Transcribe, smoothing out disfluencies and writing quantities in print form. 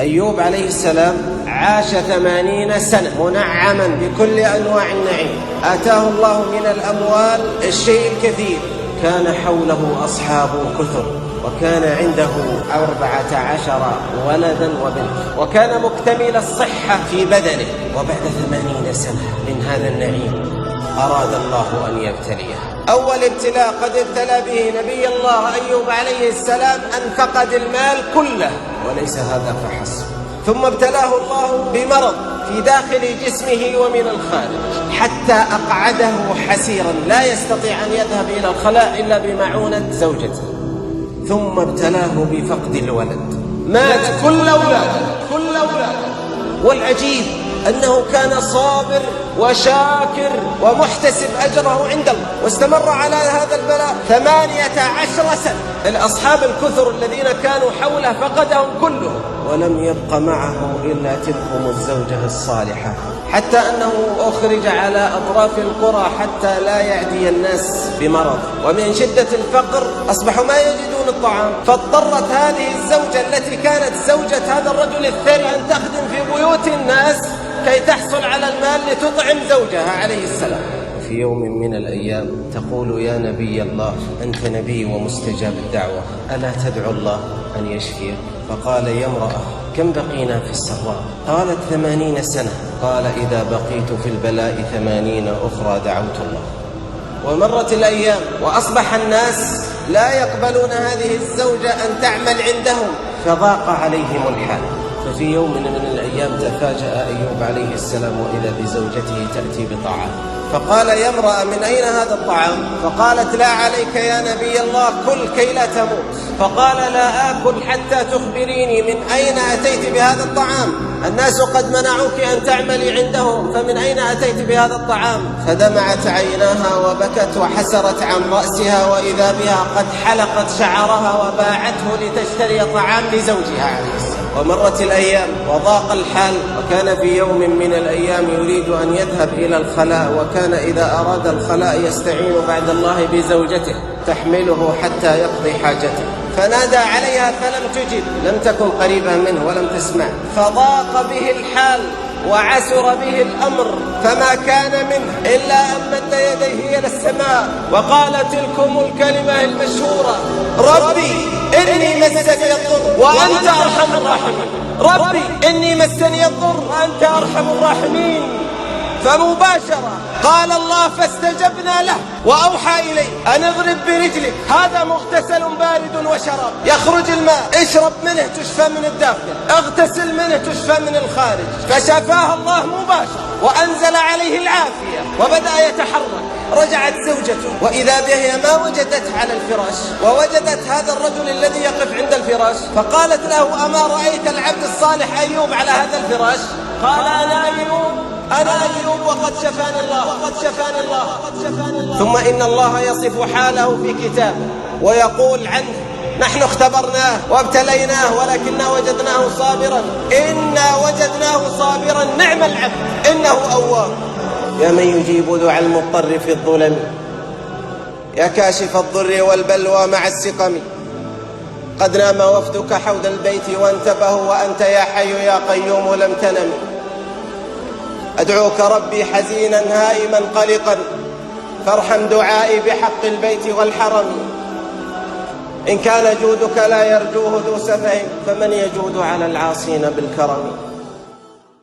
أيوب عليه السلام عاش 80 سنة منعما بكل أنواع النعيم، آتاه الله من الأموال الشيء الكثير، كان حوله أصحاب كثر، وكان عنده 14 ولدا وبنت، وكان مكتمل الصحة في بدنه. وبعد 80 سنة من هذا النعيم أراد الله أن يبتليه. أول ابتلاء قد ابتلى به نبي الله أيوب عليه السلام أن فقد المال كله، وليس هذا فحسب، ثم ابتلاه الله بمرض في داخل جسمه ومن الخارج، حتى أقعده حسيرا لا يستطيع أن يذهب إلى الخلاء إلا بمعونة زوجته، ثم ابتلاه بفقد الولد، مات كل أولاده. والعجيب أنه كان صابر وشاكر ومحتسب أجره عند الله، واستمر على هذا البلاء 18 سنة. الأصحاب الكثر الذين كانوا حوله فقدهم كلهم، ولم يبق معه إلا تلكم الزوجة الصالحة، حتى أنه أخرج على أطراف القرى حتى لا يعدي الناس بمرض. ومن شدة الفقر أصبحوا ما يجدون الطعام، فاضطرت هذه الزوجة التي كانت زوجة هذا الرجل الثري أن تخدم في بيوت الناس كي تحصل على المال لتطعم زوجها عليه السلام. في يوم من الأيام تقول: يا نبي الله، أنت نبي ومستجاب الدعوة، ألا تدعو الله أن يشفيك؟ فقال: يا امرأة، كم بقينا في السراء؟ قالت: 80 سنة. قال: إذا بقيت في البلاء 80 أخرى دعوت الله. ومرت الأيام وأصبح الناس لا يقبلون هذه الزوجة أن تعمل عندهم، فضاق عليهم الحال. ففي يوم من الأيام تفاجأ أيوب عليه السلام وإذا بزوجته تأتي بطعام، فقال: يا امرأة، من أين هذا الطعام؟ فقالت: لا عليك يا نبي الله، كل كي لا تموت. فقال: لا آكل حتى تخبريني من أين أتيت بهذا الطعام، الناس قد منعوك أن تعملي عندهم، فمن أين أتيت بهذا الطعام؟ فدمعت عيناها وبكت وحسرت عن رأسها، وإذا بها قد حلقت شعرها وباعته لتشتري طعام لزوجها عليه السلام. ومرت الأيام وضاق الحال، وكان في يوم من الأيام يريد أن يذهب إلى الخلاء، وكان إذا أراد الخلاء يستعين بعد الله بزوجته تحمله حتى يقضي حاجته، فنادى عليها فلم تجب، لم تكن قريبة منه ولم تسمع، فضاق به الحال وعسر به الأمر، فما كان منه إلا أن مد يديه إلى السماء وقال تلكم الكلمة المشهورة: ربي إني مسني الضر وأنت أرحم الراحمين. ربي إني مسني الضر وأنت أرحم الراحمين. فمباشرة قال الله: فاستجبنا له وأوحى إليه أن اضرب برجلك، هذا مغتسل بارد وشراب، يخرج الماء، اشرب منه تشفى من الداخل، اغتسل منه تشفى من الخارج. فشفاه الله مباشرة وأنزل عليه العافية وبدأ يتحرك. رجعت زوجته وإذا بها ما وجدته على الفراش، ووجدت هذا الرجل الذي يقف عند الفراش، فقالت له: أما رأيت العبد الصالح أيوب على هذا الفراش؟ قال: أنا أيوب وقد شفاني الله. ثم إن الله يصف حاله في كتابه ويقول عنه: نحن اختبرناه وابتليناه ولكننا وجدناه صابرا، إنا وجدناه صابرا نعم العبد إنه أواب. يا من يجيب دعاء المضطر في الظلم، يا كاشف الضر والبلوى مع السقم، قد نام وفدك حوض البيت وانتبهوا، وأنت يا حي يا قيوم لم تنم. أدعوك ربي حزينا هائما قلقا، فارحم دعائي بحق البيت والحرم. إن كان جودك لا يرجوه ذو سفه، فمن يجود على العاصين بالكرم.